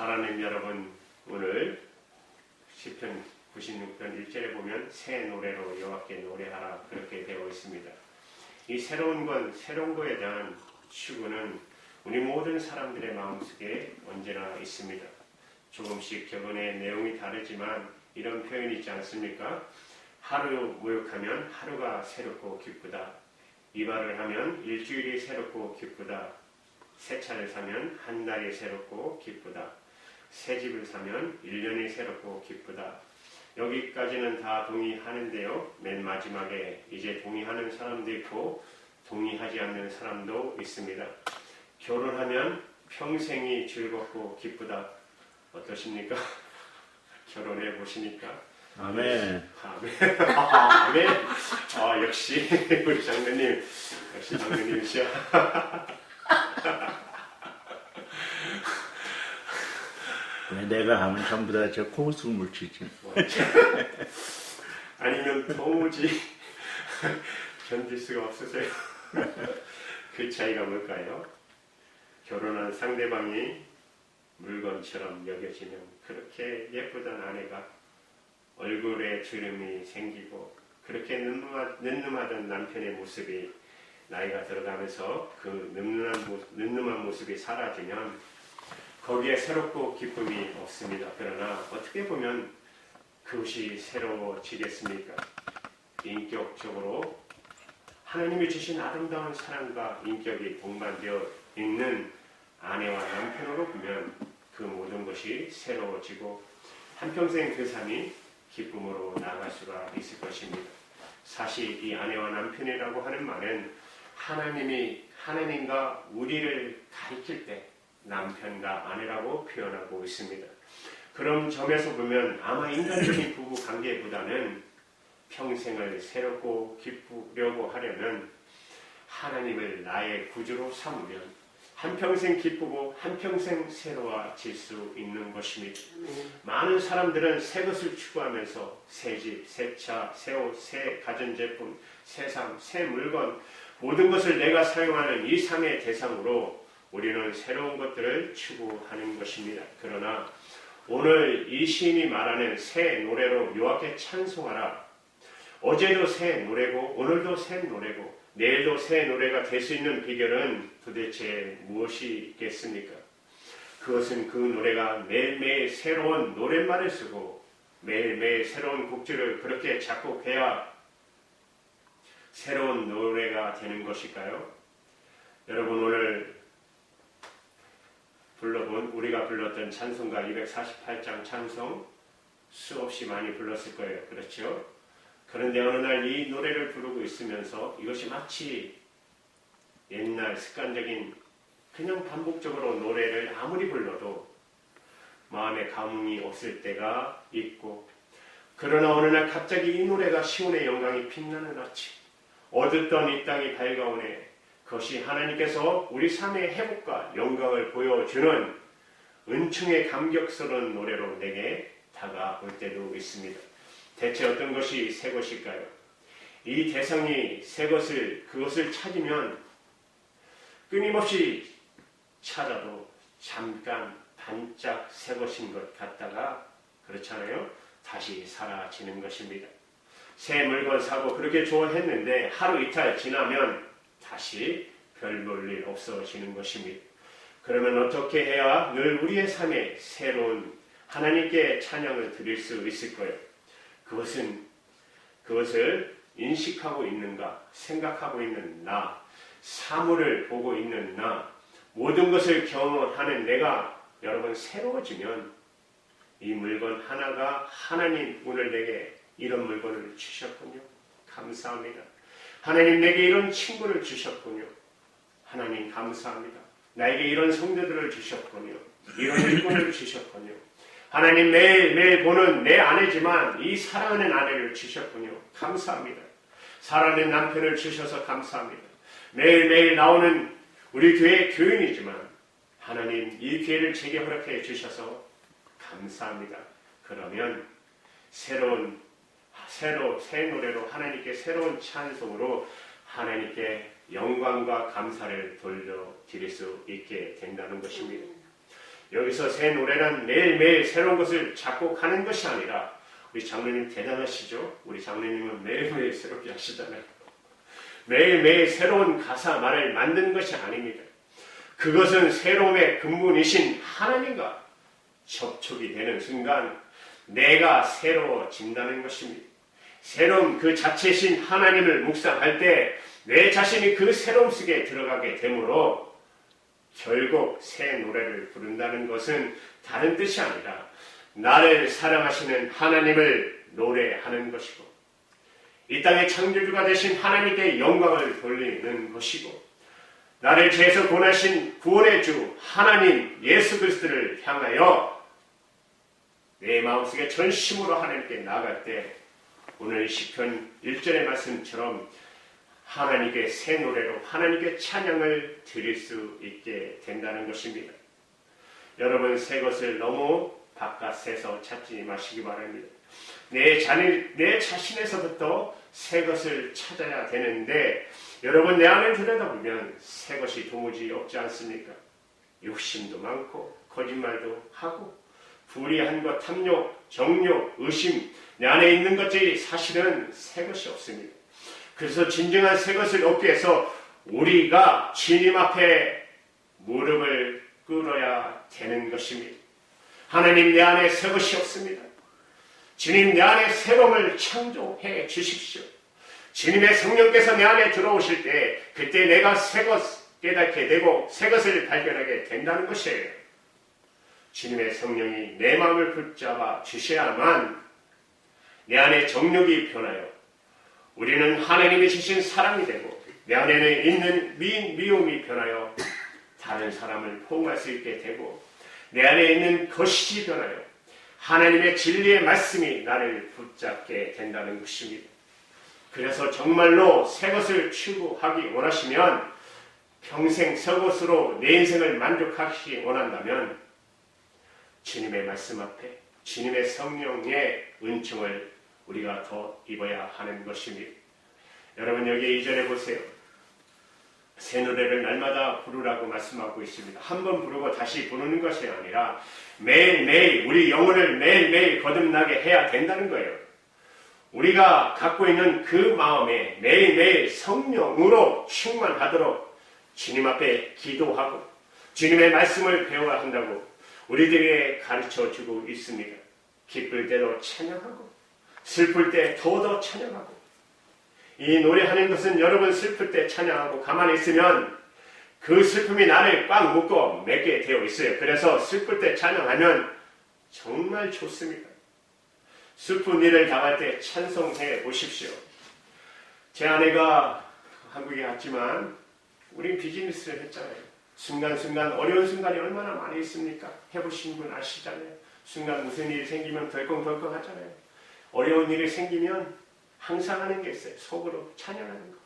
사랑하는 여러분, 오늘 시편 96편 1절에 보면 새 노래로 여호와께 노래하라 그렇게 되어 있습니다. 이 새로운 거에 대한 추구는 우리 모든 사람들의 마음속에 언제나 있습니다. 조금씩 격언의 내용이 다르지만 이런 표현이 있지 않습니까? 하루 모욕하면 하루가 새롭고 기쁘다. 이발을 하면 일주일이 새롭고 기쁘다. 새 차를 사면 한 달이 새롭고 기쁘다. 새 집을 사면 1년이 새롭고 기쁘다. 여기까지는 다 동의하는데요. 맨 마지막에 이제 동의하는 사람도 있고 동의하지 않는 사람도 있습니다. 결혼하면 평생이 즐겁고 기쁘다. 어떠십니까? 결혼해 보시니까? 아멘. 아멘. 아멘. 역시 우리 장로님, 역시 장로님이시여. 왜 내가 하면 전부 다 저 코웃음을 치지? 아니면 도무지 견딜 수가 없으세요? 그 차이가 뭘까요? 결혼한 상대방이 물건처럼 여겨지면 그렇게 예쁘던 아내가 얼굴에 주름이 생기고 그렇게 늠름하던 남편의 모습이 나이가 들어가면서 그 늠름한 모습이 사라지면 거기에 새롭고 기쁨이 없습니다. 그러나 어떻게 보면 그것이 새로워지겠습니까? 인격적으로 하나님이 주신 아름다운 사랑과 인격이 동반되어 있는 아내와 남편으로 보면 그 모든 것이 새로워지고 한평생 그 삶이 기쁨으로 나아갈 수가 있을 것입니다. 사실 이 아내와 남편이라고 하는 말은 하나님과 우리를 가리킬 때 남편과 아내라고 표현하고 있습니다. 그런 점에서 보면 아마 인간적인 부부 관계보다는 평생을 새롭고 기쁘려고 하려면 하나님을 나의 구주로 삼으면 한평생 기쁘고 한평생 새로워질 수 있는 것입니다. 많은 사람들은 새 것을 추구하면서 새 집, 새 차, 새 옷, 새 가전제품, 새 삶, 새 물건 모든 것을 내가 사용하는 이 삶의 대상으로 우리는 새로운 것들을 추구하는 것입니다. 그러나 오늘 이 시인이 말하는 새 노래로 여호와께 찬송하라. 어제도 새 노래고 오늘도 새 노래고 내일도 새 노래가 될 수 있는 비결은 도대체 무엇이겠습니까? 그것은 그 노래가 매일매일 새로운 노랫말을 쓰고 매일매일 새로운 곡지를 그렇게 작곡해야 새로운 노래가 되는 것일까요? 여러분 오늘 우리가 불렀던 찬송가 248장 찬송 수없이 많이 불렀을 거예요. 그렇죠? 그런데 어느 날 이 노래를 부르고 있으면서 이것이 마치 옛날 습관적인 그냥 반복적으로 노래를 아무리 불러도 마음에 감흥이 없을 때가 있고 그러나 어느 날 갑자기 이 노래가 시온의 영광이 빛나는 아침 어둡던 이 땅이 밝아오네 그것이 하나님께서 우리 삶의 회복과 영광을 보여주는 은총의 감격스러운 노래로 내게 다가올 때도 있습니다. 대체 어떤 것이 새 것일까요? 이 대상이 새 것을 그것을 찾으면 끊임없이 찾아도 잠깐 반짝 새 것인 것 같다가 그렇잖아요. 다시 사라지는 것입니다. 새 물건 사고 그렇게 좋아했는데 하루 이틀 지나면 다시 별 볼 일 없어지는 것입니다. 그러면 어떻게 해야 늘 우리의 삶에 새로운 하나님께 찬양을 드릴 수 있을까요? 그것을 인식하고 있는가, 생각하고 있는 나, 사물을 보고 있는 나, 모든 것을 경험하는 내가 여러분 새로워지면 이 물건 하나가 하나님 오늘 내게 이런 물건을 주셨군요. 감사합니다. 하나님 내게 이런 친구를 주셨군요. 하나님 감사합니다. 나에게 이런 성도들을 주셨군요. 이런 일꾼을 주셨군요. 하나님 매일매일 보는 내 아내지만 이 사랑하는 아내를 주셨군요. 감사합니다. 사랑하는 남편을 주셔서 감사합니다. 매일매일 나오는 우리 교회 교인이지만 하나님 이 기회를 제게 허락해 주셔서 감사합니다. 그러면 새 노래로 하나님께 새로운 찬송으로 하나님께 영광과 감사를 돌려드릴 수 있게 된다는 것입니다. 여기서 새 노래는 매일매일 새로운 것을 작곡하는 것이 아니라 우리 장로님 대단하시죠? 우리 장로님은 매일매일 새롭게 하시잖아요. 매일매일 새로운 가사 말을 만드는 것이 아닙니다. 그것은 새로움의 근본이신 하나님과 접촉이 되는 순간 내가 새로워진다는 것입니다. 새로움 그 자체이신 하나님을 묵상할 때 내 자신이 그 새로움 속에 들어가게 되므로 결국 새 노래를 부른다는 것은 다른 뜻이 아니라 나를 사랑하시는 하나님을 노래하는 것이고 이 땅의 창조주가 되신 하나님께 영광을 돌리는 것이고 나를 죄에서 구원하신 구원의 주 하나님 예수 그리스도를 향하여 내 마음속에 전심으로 하나님께 나아갈 때 오늘 시편 1절의 말씀처럼 하나님께 새 노래로 하나님께 찬양을 드릴 수 있게 된다는 것입니다. 여러분 새 것을 너무 바깥에서 찾지 마시기 바랍니다. 내 자신에서부터 새 것을 찾아야 되는데 여러분 내 안을 들여다보면 새 것이 도무지 없지 않습니까? 욕심도 많고 거짓말도 하고 불의한 것, 탐욕, 정욕, 의심 내 안에 있는 것들이 사실은 새 것이 없습니다. 그래서 진정한 새 것을 얻기 위해서 우리가 주님 앞에 무릎을 꿇어야 되는 것입니다. 하나님 내 안에 새 것이 없습니다. 주님 내 안에 새로움을 창조해 주십시오. 주님의 성령께서 내 안에 들어오실 때 그때 내가 새 것 깨닫게 되고 새 것을 발견하게 된다는 것이에요. 주님의 성령이 내 마음을 붙잡아 주셔야만 내 안에 정욕이 변하여 우리는 하나님이 주신 사람이 되고 내 안에는 있는 미움이 변하여 다른 사람을 포용할 수 있게 되고 내 안에 있는 거식이 변하여 하나님의 진리의 말씀이 나를 붙잡게 된다는 것입니다. 그래서 정말로 새 것을 추구하기 원하시면 평생 새 것으로 내 인생을 만족하시기 원한다면 주님의 말씀 앞에 주님의 성령의 은총을 우리가 더 입어야 하는 것입니다. 여러분 여기 2절에 보세요. 새 노래를 날마다 부르라고 말씀하고 있습니다. 한 번 부르고 다시 부르는 것이 아니라 매일매일 우리 영혼을 매일매일 거듭나게 해야 된다는 거예요. 우리가 갖고 있는 그 마음에 매일매일 성령으로 충만하도록 주님 앞에 기도하고 주님의 말씀을 배워야 한다고 우리들에게 가르쳐주고 있습니다. 기쁠 때도 찬양하고 슬플 때 더더 찬양하고 이 노래하는 것은 여러분 슬플 때 찬양하고 가만히 있으면 그 슬픔이 나를 꽉 묶고 맺게 되어 있어요. 그래서 슬플 때 찬양하면 정말 좋습니다. 슬픈 일을 당할 때 찬송해 보십시오. 제 아내가 한국에 왔지만 우린 비즈니스를 했잖아요. 순간순간 어려운 순간이 얼마나 많이 있습니까? 해보신 분 아시잖아요. 순간 무슨 일이 생기면 덜컹덜컹 하잖아요. 어려운 일이 생기면 항상 하는 게 있어요. 속으로 찬양하는 거.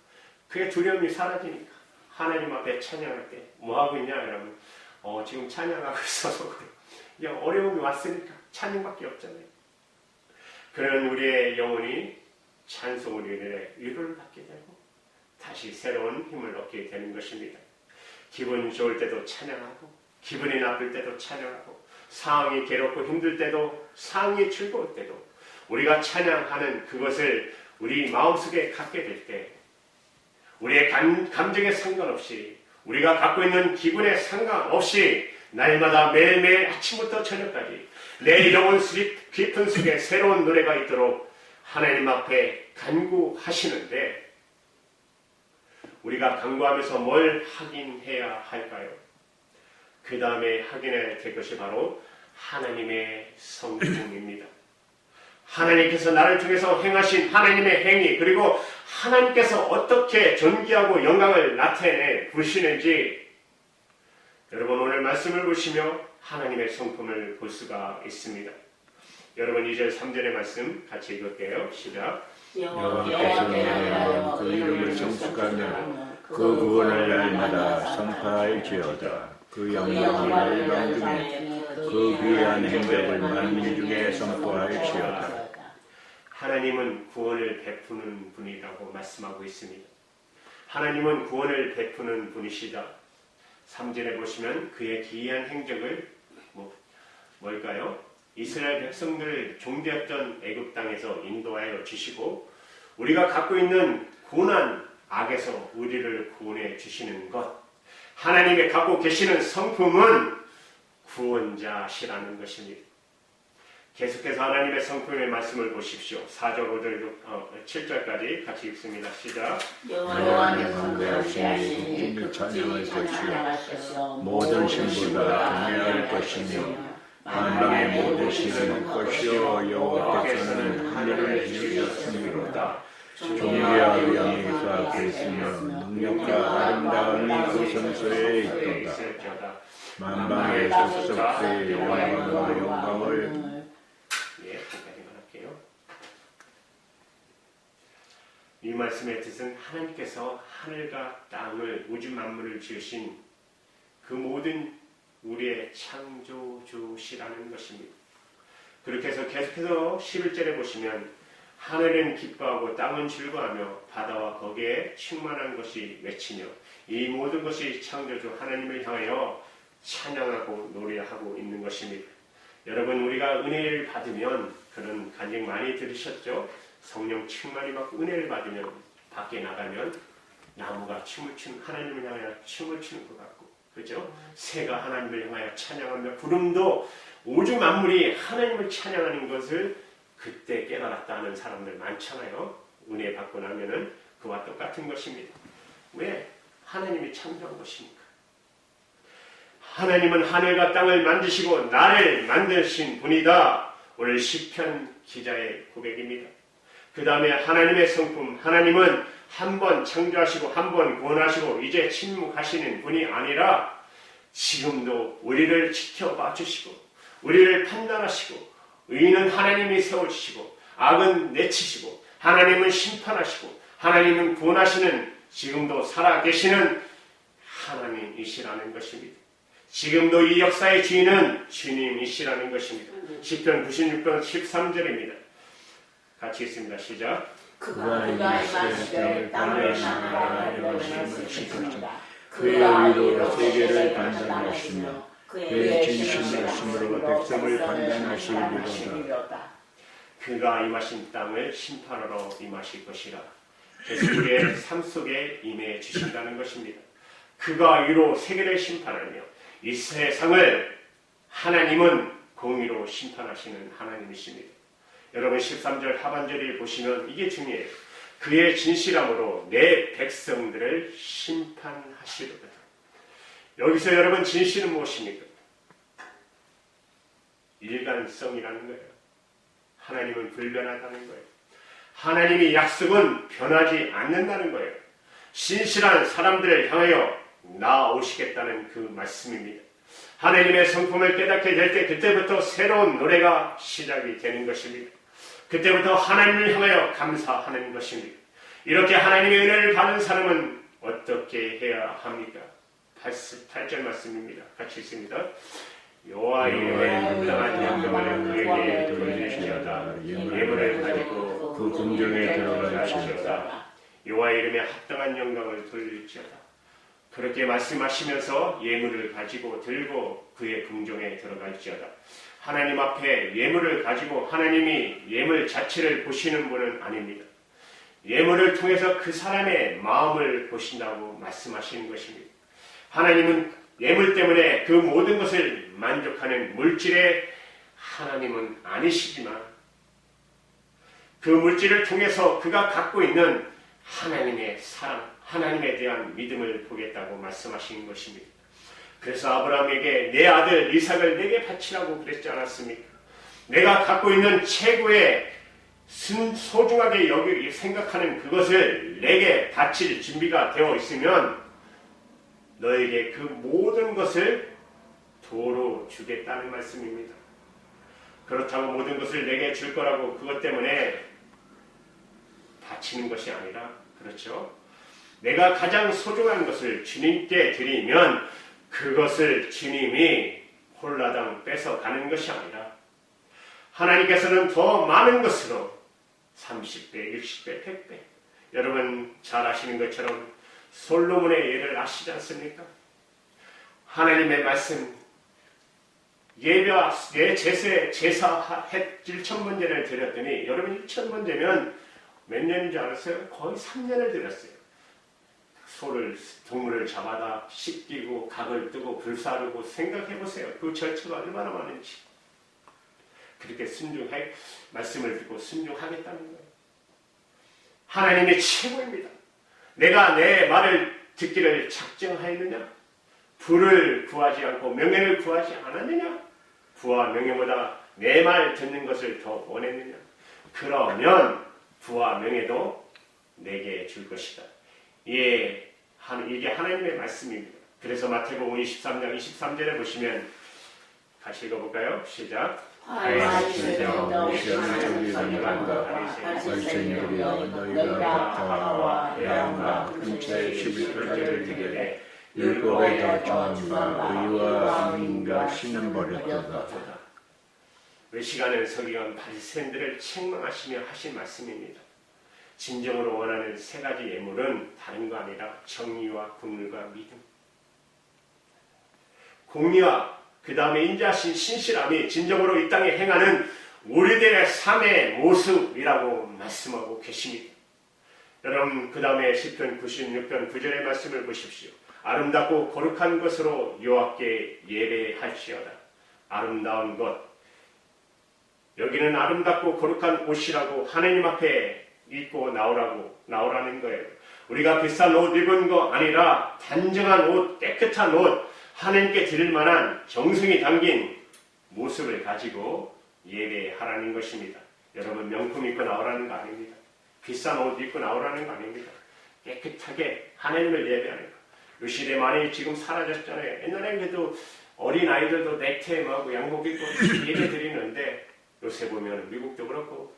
그게 두려움이 사라지니까 하나님 앞에 찬양할 때 뭐하고 있냐 여러분. 지금 찬양하고 있어 속으로. 그냥 어려움이 왔으니까 찬양밖에 없잖아요. 그런 우리의 영혼이 찬송으로 인해 위로를 받게 되고 다시 새로운 힘을 얻게 되는 것입니다. 기분 좋을 때도 찬양하고 기분이 나쁠 때도 찬양하고 상황이 괴롭고 힘들 때도 상황이 즐거울 때도 우리가 찬양하는 그것을 우리 마음속에 갖게 될 때 우리의 감정에 상관없이 우리가 갖고 있는 기분에 상관없이 날마다 매일매일 아침부터 저녁까지 내 영혼 깊은 속에 새로운 노래가 있도록 하나님 앞에 간구하시는데 우리가 간구하면서 뭘 확인해야 할까요? 그 다음에 확인해야 될 것이 바로 하나님의 성품입니다. 하나님께서 나를 통해서 행하신 하나님의 행위 그리고 하나님께서 어떻게 존귀하고 영광을 나타내 부시는지 여러분 오늘 말씀을 보시며 하나님의 성품을 볼 수가 있습니다. 여러분 2절 3절의 말씀 같이 읽을게요. 시작. 여호와께서 위하여 그 이름을 성숙하며 그 구원을 날마다 선포할지어다. 그 영광을 남기며 그 귀한 행적을 만민 중에 선포할지어다. 하나님은 구원을 베푸는 분이라고 말씀하고 있습니다. 하나님은 구원을 베푸는 분이시다. 3절에 보시면 그의 기이한 행적을 뭘까요? 이스라엘 백성들을 종되었던 애굽 땅에서 인도하여 주시고 우리가 갖고 있는 고난, 악에서 우리를 구원해 주시는 것. 하나님이 갖고 계시는 성품은 구원자시라는 것입니다. 계속해서 하나님의 성품의 말씀을 보십시오. 4절, 5절, 7절까지 같이 읽습니다. 시작. 여호와는 성대하시니 극진히 찬양하시며 모든 신보다 경외할 것이며 만방의 모든 신은 것이요 여호와께서는 하늘을 지으셨음이로다. 존귀와 영이 그 앞에 있으며 능력과 아름다움이 그 성소에 있도다. 만방의 속속의 영광과 영광을 여기까지만 할게요. 이 말씀의 뜻은 하나님께서 하늘과 땅을 우주 만물을 지으신 그 모든 우리의 창조주시라는 것입니다. 그렇게 해서 계속해서 11절에 보시면 하늘은 기뻐하고 땅은 즐거워하며 바다와 거기에 충만한 것이 외치며 이 모든 것이 창조주 하나님을 향하여 찬양하고 노래하고 있는 것입니다. 여러분, 우리가 은혜를 받으면 그런 간증 많이 들으셨죠? 성령 충만히 받고 은혜를 받으면 밖에 나가면 나무가 춤을 추는, 하나님을 향하여 춤을 추는 것 같고, 그죠? 새가 하나님을 향하여 찬양하며 구름도 우주 만물이 하나님을 찬양하는 것을 그때 깨달았다는 사람들 많잖아요. 은혜 받고 나면은 그와 똑같은 것입니다. 왜? 하나님이 창조한 것이니까. 하나님은 하늘과 땅을 만드시고 나를 만드신 분이다. 오늘 시편 기자의 고백입니다. 그 다음에 하나님의 성품, 하나님은 한 번 창조하시고 한 번 구원하시고 이제 침묵하시는 분이 아니라 지금도 우리를 지켜봐 주시고 우리를 판단하시고 의인은 하나님이 세워주시고 악은 내치시고 하나님은 심판하시고 하나님은 구원하시는 지금도 살아계시는 하나님이시라는 것입니다. 지금도 이 역사의 주인은 주님이시라는 것입니다. 시편 96편 13절입니다. 같이 읽습니다. 시작. 그가 임하시되 땅을 나라의 열심을 시켰다. 그의 의로 세계를 판단하시며 그의 진실 말씀으로 백성을 판단하시리로다. 그가 임하신 땅을 심판하러 임하실 것이라. 계속 우리의 삶 속에 임해 주신다는 것입니다. 그가 의로 세계를 심판하며 이 세상을 하나님은 공의로 심판하시는 하나님이십니다. 여러분 13절 하반절을 보시면 이게 중요해요. 그의 진실함으로 내 백성들을 심판하시리로다. 여기서 여러분 진실은 무엇입니까? 일관성이라는 거예요. 하나님은 불변하다는 거예요. 하나님의 약속은 변하지 않는다는 거예요. 신실한 사람들을 향하여 나아오시겠다는 그 말씀입니다. 하나님의 성품을 깨닫게 될 때 그때부터 새로운 노래가 시작이 되는 것입니다. 그때부터 하나님을 향하여 감사하는 것입니다. 이렇게 하나님의 은혜를 받은 사람은 어떻게 해야 합니까? 8절 말씀입니다. 같이 읽습니다. 여호와 이름에 합당한 영광을 그에게 돌릴지어다. 예물을 가지고 그 궁정에 들어갈지어다. 여호와 이름에 합당한 영광을 돌릴지어다. 그렇게 말씀하시면서 예물을 가지고 들고 그의 궁정에 들어갈지어다. 하나님 앞에 예물을 가지고 하나님이 예물 자체를 보시는 분은 아닙니다. 예물을 통해서 그 사람의 마음을 보신다고 말씀하시는 것입니다. 하나님은 예물 때문에 그 모든 것을 만족하는 물질의 하나님은 아니시지만 그 물질을 통해서 그가 갖고 있는 하나님의 사랑, 하나님에 대한 믿음을 보겠다고 말씀하시는 것입니다. 그래서 아브라함에게 내 아들 이삭을 내게 바치라고 그랬지 않았습니까? 내가 갖고 있는 최고의 소중하게 생각하는 그것을 내게 바칠 준비가 되어 있으면 너에게 그 모든 것을 도로 주겠다는 말씀입니다. 그렇다고 모든 것을 내게 줄 거라고 그것 때문에 바치는 것이 아니라, 그렇죠? 내가 가장 소중한 것을 주님께 드리면 그것을 주님이 홀라당 뺏어가는 것이 아니라 하나님께서는 더 많은 것으로 30배, 60배, 100배 여러분 잘 아시는 것처럼 솔로몬의 예를 아시지 않습니까? 하나님의 말씀 예배와 제사 1,000번제를 드렸더니 여러분 1,000번제면 몇 년인 줄 알았어요? 거의 3년을 드렸어요. 동물을 잡아다 씻기고 각을 뜨고 불사르고 생각해보세요. 그 절차가 얼마나 많은지. 그렇게 말씀을 듣고 순종하겠다는 거예요. 하나님이 최고입니다. 내가 내 말을 듣기를 작정하였느냐? 부를 구하지 않고 명예를 구하지 않았느냐? 부와 명예보다 내 말 듣는 것을 더 원했느냐? 그러면 부와 명예도 내게 줄 것이다. 이게 하나님의 말씀입니다. 그래서 마태복음 23장 23절에 보시면 같이 읽어볼까요? 시작. 너희가 박하와 양과 근처에 11가지를 드리되 율법에 더 정한 바 의와 믿음과 신은 버렸도다. 이 시간은 서기관 바리새인들을 책망하시며 하신 말씀입니다. 진정으로 원하는 세 가지 예물은 다른 거 아니라 정의와 국률과 믿음. 공의와 그 다음에 인자하신 신실함이 진정으로 이 땅에 행하는 우리들의 삶의 모습이라고 말씀하고 계십니다. 여러분 그 다음에 시편 96편 9절의 말씀을 보십시오. 아름답고 거룩한 것으로 여호와께 예배할지어다. 아름다운 것. 여기는 아름답고 거룩한 옷이라고 하나님 앞에 입고 나오라는 거예요. 우리가 비싼 옷 입은 거 아니라 단정한 옷, 깨끗한 옷, 하나님께 드릴 만한 정성이 담긴 모습을 가지고 예배하라는 것입니다. 여러분 명품 입고 나오라는 거 아닙니다. 비싼 옷 입고 나오라는 거 아닙니다. 깨끗하게 하나님을 예배하는 거. 이 시대 많이 지금 사라졌잖아요. 옛날에는 그래도 어린 아이들도 넥타이하고 양복 입고 예배 드리는데 요새 보면 미국도 그렇고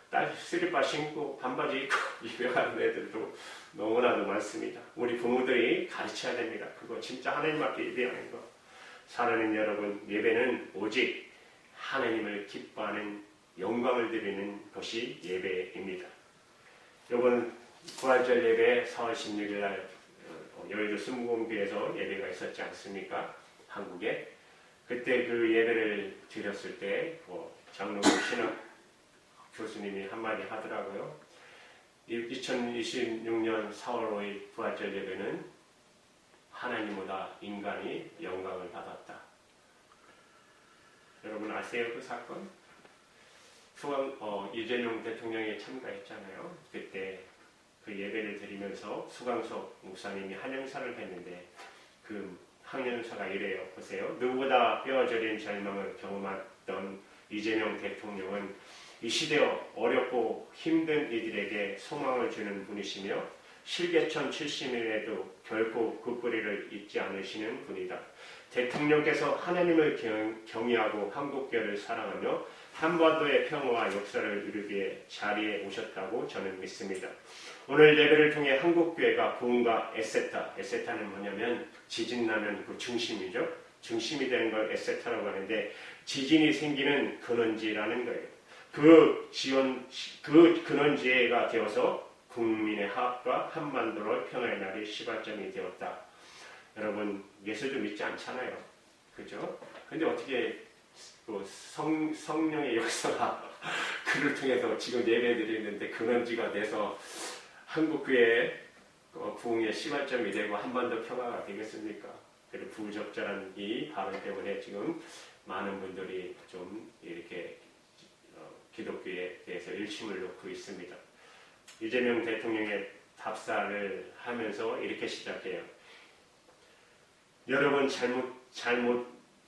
딸 슬리퍼 신고 반바지 입고 예배하는 애들도 너무나도 많습니다. 우리 부모들이 가르쳐야 됩니다. 그거 진짜 하나님 앞에 예배하는 거. 사랑하는 여러분, 예배는 오직 하나님을 기뻐하는 영광을 드리는 것이 예배입니다. 이번 부활절 예배 4월 16일 날 여의도 순복음교회에서 예배가 있었지 않습니까? 한국에. 그때 그 예배를 드렸을 때 장로교 신학 교수님이 한마디 하더라고요. 2026년 4월 5일 부활절 예배는 하나님보다 인간이 영광을 받았다. 여러분 아세요 그 사건? 이재명 대통령이 참가했잖아요. 그때 그 예배를 드리면서 수강석 목사님이 한영사를 했는데 그 한영사가 이래요. 보세요. 누구보다 뼈저린 절망을 경험했던 이재명 대통령은 이 시대 어렵고 힘든 이들에게 소망을 주는 분이시며 실개천 70일에도 결코 그 뿌리를 잊지 않으시는 분이다. 대통령께서 하나님을 경외하고 한국교회를 사랑하며 한반도의 평화와 역사를 이루기 위해 자리에 오셨다고 저는 믿습니다. 오늘 예배를 통해 한국교회가 부흥과 에세타는 뭐냐면 지진 나면 그 중심이죠. 중심이 되는 걸 에세타라고 하는데 지진이 생기는 근원지라는 거예요. 그 근원지가 되어서 국민의 화합과 한반도의 평화의 날이 시발점이 되었다. 여러분 예수도 믿지 않잖아요. 그죠? 근데 어떻게 성령의 역사가 그를 통해서 지금 예배드리는데 근원지가 돼서 한국교회 부흥의 시발점이 되고 한반도 평화가 되겠습니까? 그리고 부적절한 이 발언 때문에 지금 많은 분들이 좀 이렇게 기독교에 대해서 일침을 놓고 있습니다. 이재명 대통령의 답사를 하면서 이렇게 시작해요. 여러분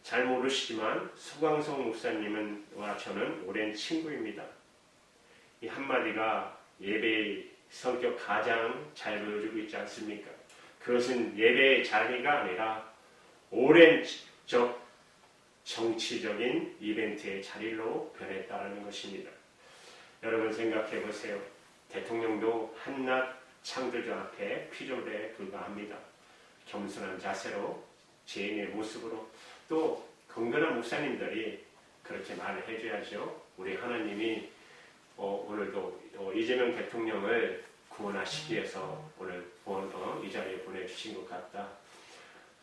잘 모르시지만 수광성 목사님과 저는 오랜 친구입니다. 이 한마디가 예배의 성격 가장 잘 보여주고 있지 않습니까? 그것은 예배의 자리가 아니라 오랜 정치적인 이벤트의 자리로 변했다는 것입니다. 여러분 생각해 보세요. 대통령도 한낱 창조주 앞에 피조물에 불과합니다. 겸손한 자세로 죄인의 모습으로 또 건강한 목사님들이 그렇게 말을 해줘야죠. 우리 하나님이 오늘도 이재명 대통령을 구원하시기 위해서 오늘 이 자리에 보내주신 것 같다.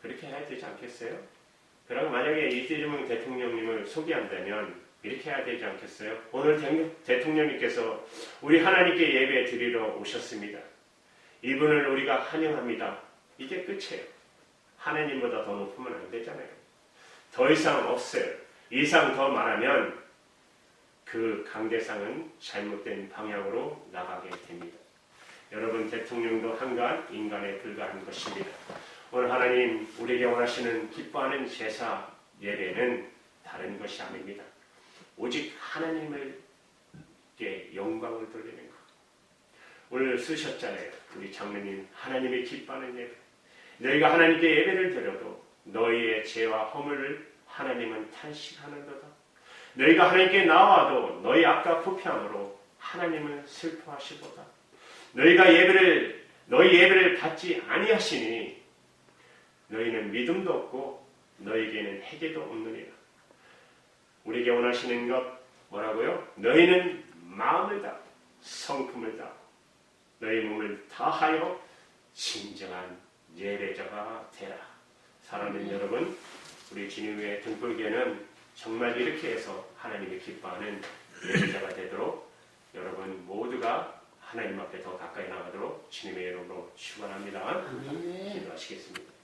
그렇게 해야 되지 않겠어요? 그럼 만약에 이재명 대통령님을 소개한다면 이렇게 해야 되지 않겠어요? 오늘 대통령님께서 우리 하나님께 예배 드리러 오셨습니다. 이분을 우리가 환영합니다. 이게 끝이에요. 하나님보다 더 높으면 안 되잖아요. 더 이상 없어요. 이상 더 말하면 그 강대상은 잘못된 방향으로 나가게 됩니다. 여러분, 대통령도 한간 인간에 불과한 것입니다. 오늘 하나님 우리에게 원하시는 기뻐하는 제사 예배는 다른 것이 아닙니다. 오직 하나님께 영광을 돌리는 것. 오늘 쓰셨잖아요. 우리 장로님, 하나님의 기뻐하는 예배. 너희가 하나님께 예배를 드려도 너희의 죄와 허물을 하나님은 탄식하는도다. 너희가 하나님께 나와도 너희 악과 부패함으로 하나님은 슬퍼하시도다. 너희 예배를 받지 아니하시니 너희는 믿음도 없고 너희에게는 회개도 없느니라. 우리에게 원하시는 것 뭐라고요? 너희는 마음을 다하고 성품을 다하고 너희 몸을 다하여 진정한 예배자가 되라. 사랑하는 여러분, 우리 주님의 등불교회는 정말 이렇게 해서 하나님이 기뻐하는 예배자가 되도록 여러분 모두가 하나님 앞에 더 가까이 나가도록 주님의 이름으로 축원합니다. 기도하시겠습니다.